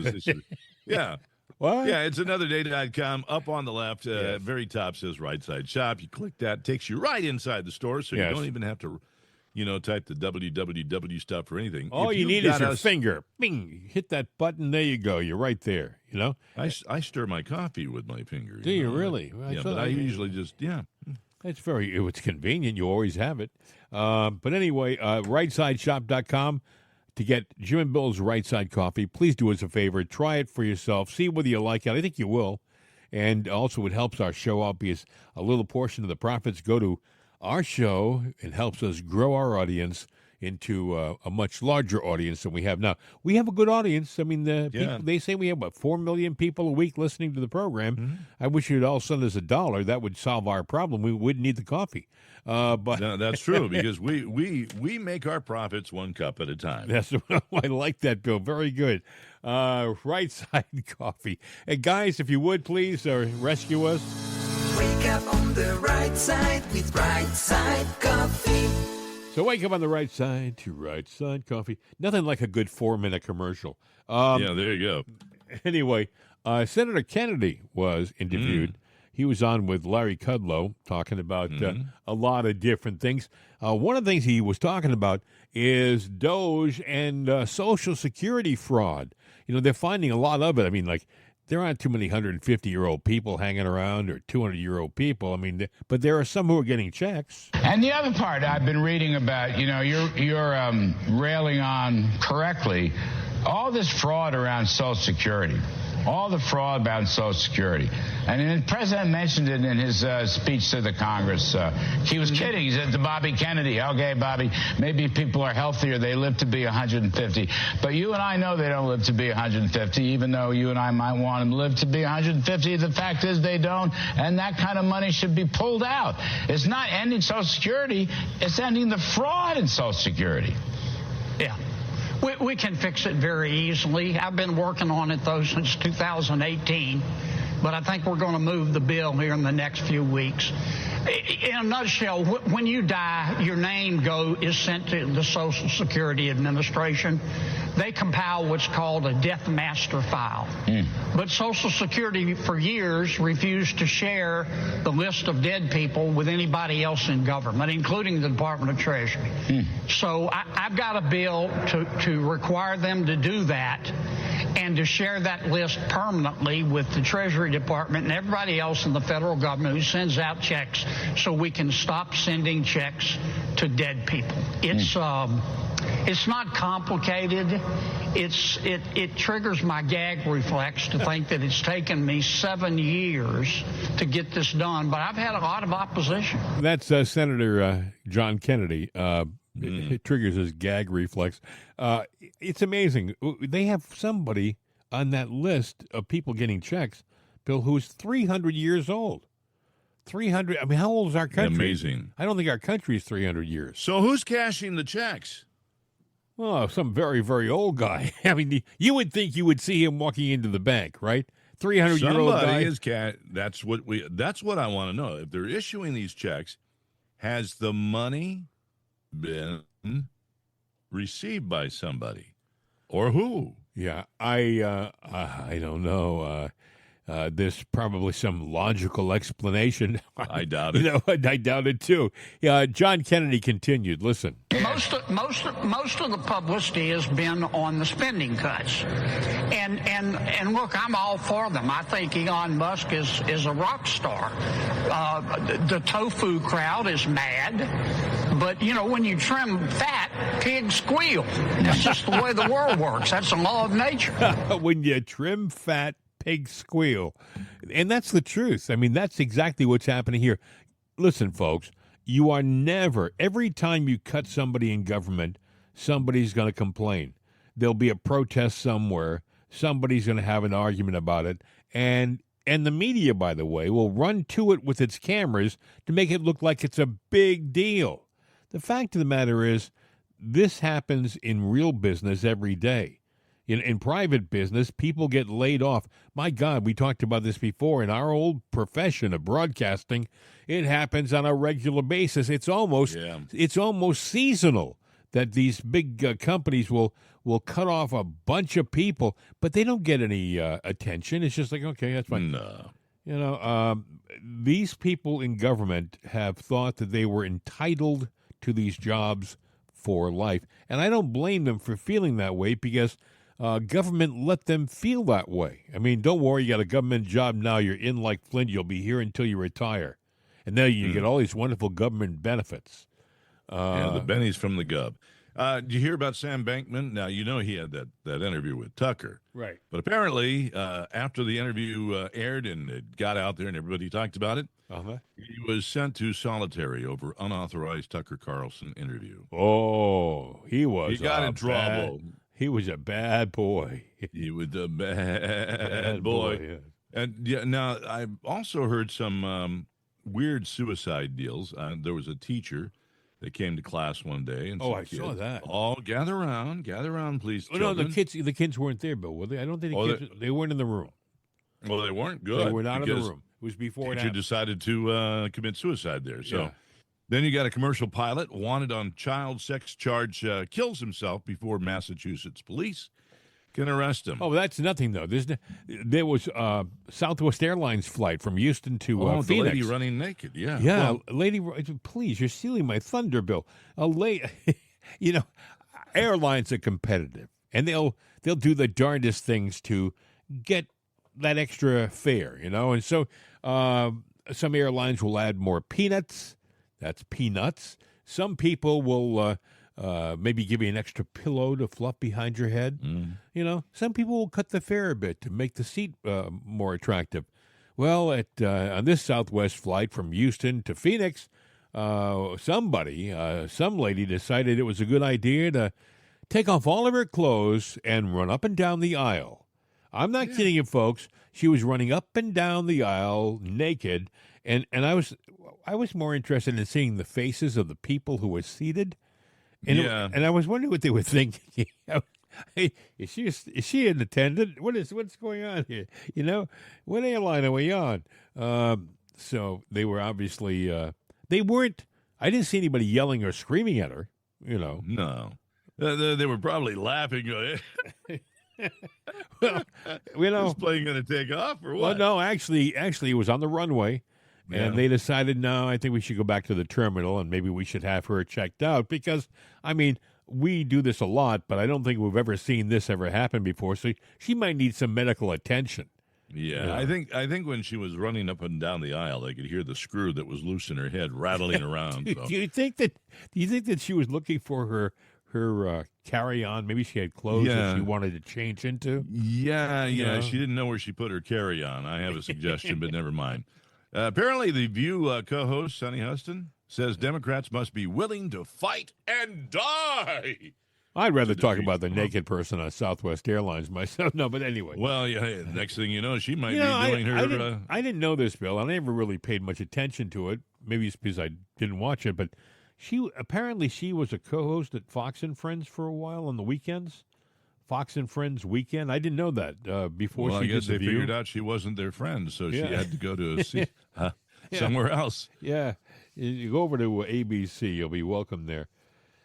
Yeah. What? Yeah, it's anotherday.com. Up on the left, Yes. very top says right side shop. You click that, takes you right inside the store, so Yes. you don't even have to, you know, type the www stuff or anything. All If you you've need is got your us- finger. Bing. Hit that button. There you go. You're right there. You know? I stir my coffee with my finger. Do you know? really? Well, Yeah, so but I I- usually just, It's convenient. You always have it. But anyway, rightsideshop.com to get Jim and Bill's Right Side Coffee. Please do us a favor. Try it for yourself. See whether you like it. I think you will. And also it helps our show out because a little portion of the profits go to our show. It helps us grow our audience into a much larger audience than we have now. We have a good audience. I mean, people, they say we have, 4 million people a week listening to the program. Mm-hmm. I wish you'd all send us $1. That would solve our problem. We wouldn't need the coffee. But no, that's true because we make our profits one cup at a time. That's I like that, Bill. Very good. Right Side Coffee. And guys, if you would please rescue us. Wake up on the right side with Right Side Coffee. So wake up on the right side to Right Side Coffee. Nothing like a good 4-minute commercial. Yeah, there you go. Anyway, Senator Kennedy was interviewed. He was on with Larry Kudlow talking about a lot of different things. One of the things he was talking about is Doge and Social Security fraud. You know, they're finding a lot of it. I mean, like, there aren't too many 150-year-old people hanging around or 200-year-old people. I mean, but there are some who are getting checks. And the other part I've been reading about, you know, you're railing on correctly all this fraud around Social Security. All the fraud about Social Security. And the president mentioned it in his speech to the Congress. He was kidding. He said to Bobby Kennedy, okay, Bobby, maybe people are healthier. They live to be 150. But you and I know they don't live to be 150, even though you and I might want them to live to be 150. The fact is they don't. And that kind of money should be pulled out. It's not ending Social Security. It's ending the fraud in Social Security. Yeah. We can fix it very easily. I've been working on it, though, since 2018, but I think we're going to move the bill here in the next few weeks. In a nutshell, when you die, your name is sent to the Social Security Administration. They compile what's called a death master file. But Social Security, for years, refused to share the list of dead people with anybody else in government, including the Department of Treasury. So I've got a bill to require them to do that and to share that list permanently with the Treasury Department and everybody else in the federal government who sends out checks, so we can stop sending checks to dead people. It's not complicated. It triggers my gag reflex to think that it's taken me 7 years to get this done, but I've had a lot of opposition. That's Senator John Kennedy. It triggers his gag reflex. It's amazing. They have somebody on that list of people getting checks, Bill, who's 300 years old. 300. I mean, how old is our country? Amazing. I don't think our country is 300 years. So who's cashing the checks? Well, some very, very old guy. I mean, you would think you would see him walking into the bank, right? 300-year-old guy. That's what I want to know. If they're issuing these checks, has the money been received by somebody? Or who? Yeah, I don't know. There's probably some logical explanation. I doubt it. I doubt it too. Yeah, John Kennedy continued. Listen. Most of the publicity has been on the spending cuts, and look, I'm all for them. I think Elon Musk is a rock star. The tofu crowd is mad, but when you trim fat, pigs squeal. That's just the way the world works. That's the law of nature. When you trim fat, pigs squeal, and that's the truth. I mean, that's exactly what's happening here. Listen, folks. You are never, every time you cut somebody in government, somebody's going to complain. There'll be a protest somewhere. Somebody's going to have an argument about it. And the media, by the way, will run to it with its cameras to make it look like it's a big deal. The fact of the matter is, this happens in real business every day. In private business, people get laid off. My God, we talked about this before. In our old profession of broadcasting, it happens on a regular basis. It's almost seasonal that these big companies will cut off a bunch of people, but they don't get any attention. It's just like, okay, that's fine. No. These people in government have thought that they were entitled to these jobs for life, and I don't blame them for feeling that way because government let them feel that way. I mean, don't worry, you got a government job now. You're in like Flint. You'll be here until you retire. And then you get all these wonderful government benefits. The bennies from the gov. Did you hear about Sam Bankman? Now, he had that interview with Tucker. Right. But apparently, after the interview aired and it got out there and everybody talked about it, he was sent to solitary over unauthorized Tucker Carlson interview. Oh, he was. He got in trouble. He was a bad boy. He was a bad boy. Yeah. And now I've also heard some weird suicide deals. There was a teacher that came to class one day and said, I saw that. All gather around, please. Oh, no, the kids weren't there, Bill, were they? I don't think they weren't in the room. Well, they weren't good. They were not in the room. It was before teacher decided to commit suicide there. So then you got a commercial pilot wanted on child sex charge, kills himself before Massachusetts police can arrest him. Oh, that's nothing, though. There was a Southwest Airlines flight from Houston to Phoenix. The lady running naked, yeah. Yeah, lady, please, you're stealing my thunder, Bill. Airlines are competitive, and they'll do the darndest things to get that extra fare, and so some airlines will add more peanuts. That's peanuts. Some people will maybe give you an extra pillow to fluff behind your head. Some people will cut the fare a bit to make the seat more attractive. Well, on this Southwest flight from Houston to Phoenix, some lady decided it was a good idea to take off all of her clothes and run up and down the aisle. I'm not kidding you, folks. She was running up and down the aisle naked, and I was more interested in seeing the faces of the people who were seated. And I was wondering what they were thinking. Hey, is she an attendant? What's going on here? What airline are we on? So they were obviously they weren't. I didn't see anybody yelling or screaming at her. No, they were probably laughing. Well, this plane going to take off or what? Well, no, actually, it was on the runway. And they decided, no, I think we should go back to the terminal and maybe we should have her checked out because, we do this a lot, but I don't think we've ever seen this ever happen before. So she might need some medical attention. Yeah, I think when she was running up and down the aisle, they could hear the screw that was loose in her head rattling around. So. Do you think that she was looking for her carry-on? Maybe she had clothes that she wanted to change into? Yeah. She didn't know where she put her carry-on. I have a suggestion, but never mind. Apparently, the View co-host, Sonny Huston, says Democrats must be willing to fight and die. I'd rather talk about the naked person on Southwest Airlines myself. No, but anyway. Well, yeah. Next thing you know, she might be doing her. I didn't know this, Bill. I never really paid much attention to it. Maybe it's because I didn't watch it. But she was a co-host at Fox and Friends for a while on the weekends. Fox and Friends weekend. I didn't know that before. Well, she I guess did they figured out she wasn't their friend, so she had to go to somewhere else. Yeah, you go over to ABC. You'll be welcome there.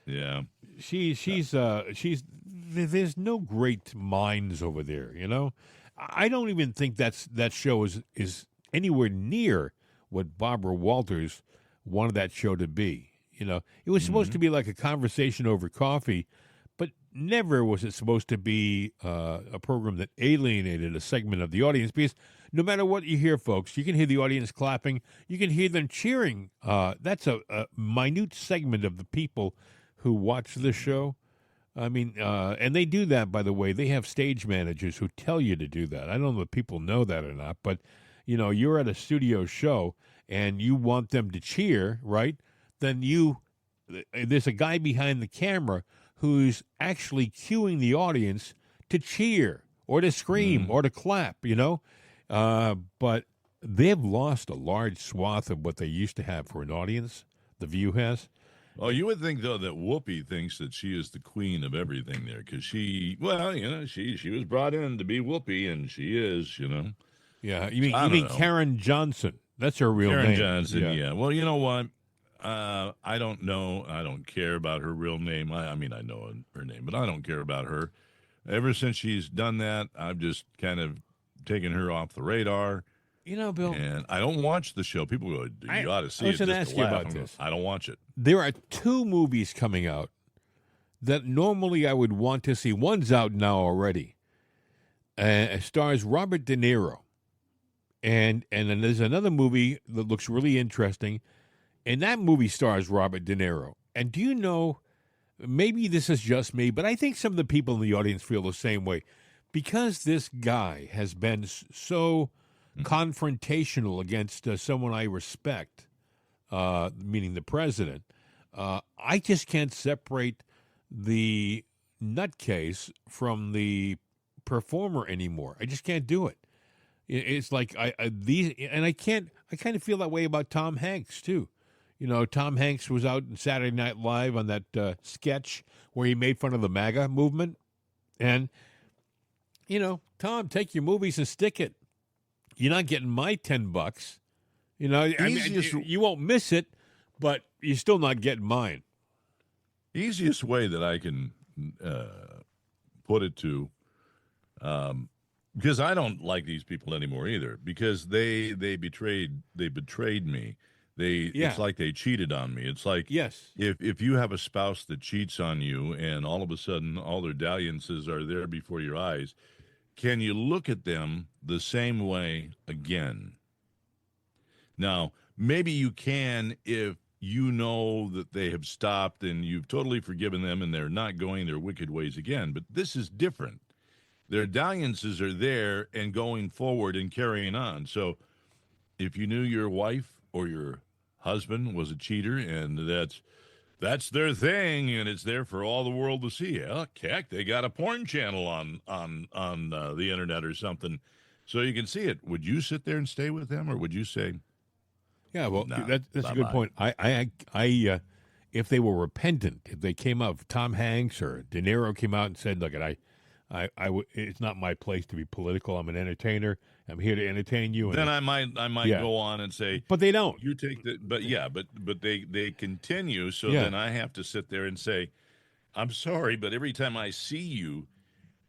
Yeah. she's there's no great minds over there, you know. I don't even think that show is anywhere near what Barbara Walters wanted that show to be. You know, it was supposed to be like a conversation over coffee, but never was it supposed to be a program that alienated a segment of the audience, because no matter what you hear, folks, you can hear the audience clapping, you can hear them cheering. That's a minute segment of the people who watch the show. I mean, and they do that, by the way. They have stage managers who tell you to do that. I don't know if people know that or not, but, you know, you're at a studio show and you want them to cheer, right? Then there's a guy behind the camera who's actually cueing the audience to cheer or to scream or to clap, you know? But they've lost a large swath of what they used to have for an audience. The View has. Oh, you would think, though, that Whoopi thinks that she is the queen of everything there, because she was brought in to be Whoopi, and she is, you know. Yeah, you mean Karen Johnson? That's her real name. Karen Johnson, yeah. Well, you know what? I don't know. I don't care about her real name. I mean, I know her name, but I don't care about her. Ever since she's done that, I've just kind of taken her off the radar. You know, Bill, and I don't watch the show. People go, "You ought to see it." I was going to ask you about this. I don't watch it. There are 2 movies coming out that normally I would want to see. One's out now already. It stars Robert De Niro, and then there's another movie that looks really interesting, and that movie stars Robert De Niro. And do you know? Maybe this is just me, but I think some of the people in the audience feel the same way, because this guy has been so confrontational against someone I respect, meaning the president. I just can't separate the nutcase from the performer anymore. I just can't do it. It's like I kind of feel that way about Tom Hanks too. You know, Tom Hanks was out in Saturday Night Live on that sketch where he made fun of the MAGA movement, and you know, Tom, take your movies and stick it. You're not getting my $10. You know, you won't miss it, but you're still not getting mine. Easiest way that I can put it to, because I don't like these people anymore either, because they betrayed me. It's like they cheated on me. It's like, yes, if you have a spouse that cheats on you and all of a sudden all their dalliances are there before your eyes, can you look at them the same way again? Now, maybe you can if you know that they have stopped and you've totally forgiven them and they're not going their wicked ways again. But this is different. Their dalliances are there and going forward and carrying on. So if you knew your wife or your husband was a cheater and that's their thing, and it's there for all the world to see. Heck, they got a porn channel on the internet or something, so you can see it. Would you sit there and stay with them, or would you say, "Yeah, well, nah, that's a good point." I if they were repentant, if they came out, if Tom Hanks or De Niro came out and said, "Look, it's not my place to be political. I'm an entertainer. I'm here to entertain you." Then I might go on and say, but they don't. You take the, but they continue. So Yeah. then I have to sit there and say, I'm sorry, but every time I see you,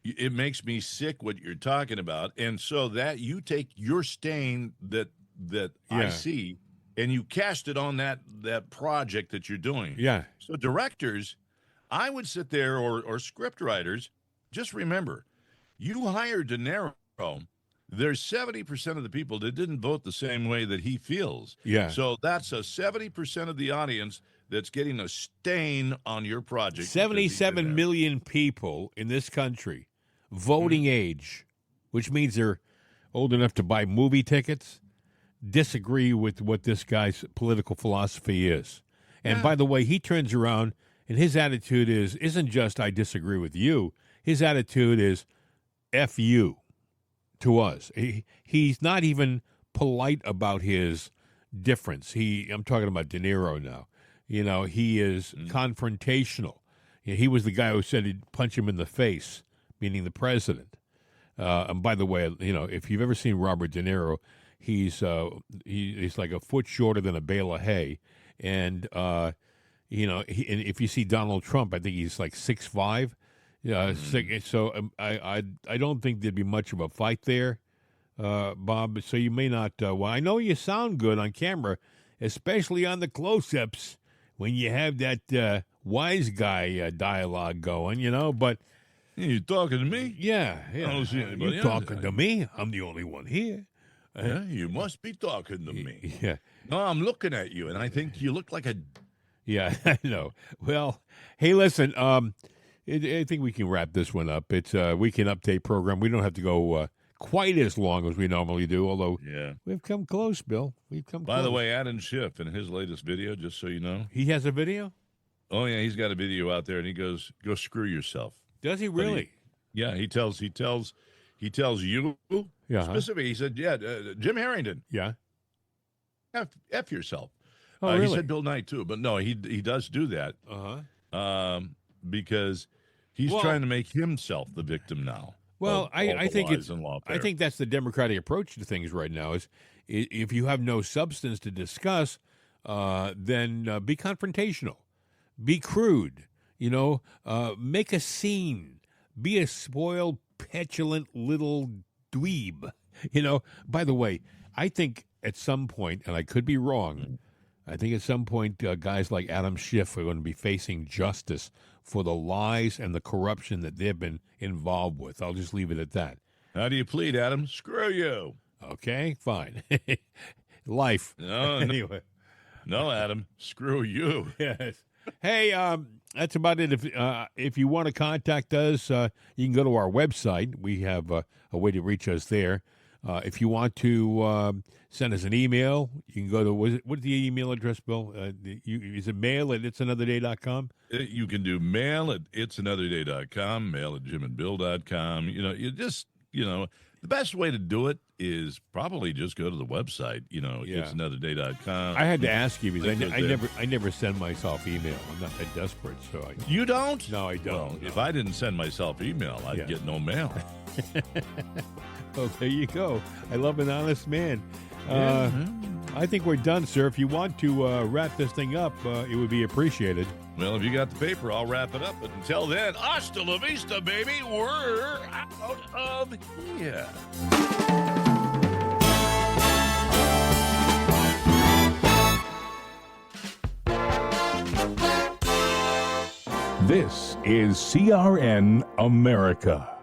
it makes me sick what you're talking about. And so that you take your stain that I see and you cast it on that project that you're doing. Yeah. So directors, I would sit there, or script writers, just remember, you hired De Niro. There's 70% of the people that didn't vote the same way that he feels. Yeah. So that's a 70% of the audience that's getting a stain on your project. 77 million people in this country, voting age, which means they're old enough to buy movie tickets, disagree with what this guy's political philosophy is. And by the way, he turns around and his attitude isn't just I disagree with you. His attitude is F you to us. He's not even polite about his difference. I'm talking about De Niro now. You know, he is confrontational. You know, he was the guy who said he'd punch him in the face, meaning the president. And by the way, you know, if you've ever seen Robert De Niro, he's like a foot shorter than a bale of hay. And, and if you see Donald Trump, I think he's like 6'5". So I don't think there'd be much of a fight there, Bob. So you may not. Well, I know you sound good on camera, especially on the close-ups when you have that wise guy dialogue going. But you talking to me? Yeah. I don't see anybody You else. talking to me? I'm the only one here. Yeah, you must be talking to me. Yeah. No, I'm looking at you, and I think you look like a. Yeah, I know. Well, hey, listen. I think we can wrap this one up. It's a weekend update program. We don't have to go quite as long as we normally do, although we've come close, Bill. We've come close. By the way, Adam Schiff in his latest video, just so you know, he has a video. Oh yeah, he's got a video out there, and he goes, "Go screw yourself." Does he really? He tells you specifically. He said, Jim Harrington. Yeah. F yourself. Oh, really? He said Bill Knight too, but no, he does do that. Because he's trying to make himself the victim now. Well, I think I think that's the Democratic approach to things right now. Is if you have no substance to discuss, then be confrontational, be crude. Make a scene. Be a spoiled, petulant little dweeb. By the way, I think at some point, and I could be wrong, I think at some point guys like Adam Schiff are going to be facing justice for the lies and the corruption that they've been involved with. I'll just leave it at that. How do you plead, Adam? Screw you. Okay, fine. Life. No, anyway. No, Adam. Screw you. Yes. Hey, that's about it. If you want to contact us, you can go to our website. We have a way to reach us there. If you want to send us an email, you can go to what's the email address, Bill? Is it mail@itsanotherday.com? You can do mail at itsanotherday.com, mail at jimandbill.com. The best way to do it is probably just go to the website, itsanotherday.com. I had to ask you because I never send myself email. I'm not that desperate. You don't? No, I don't. Well, if I didn't send myself email, I'd get no mail. Well, there you go. I love an honest man. I think we're done, sir. If you want to wrap this thing up, it would be appreciated. Well, if you got the paper, I'll wrap it up. But until then, hasta la vista, baby. We're out of here. This is CRN America.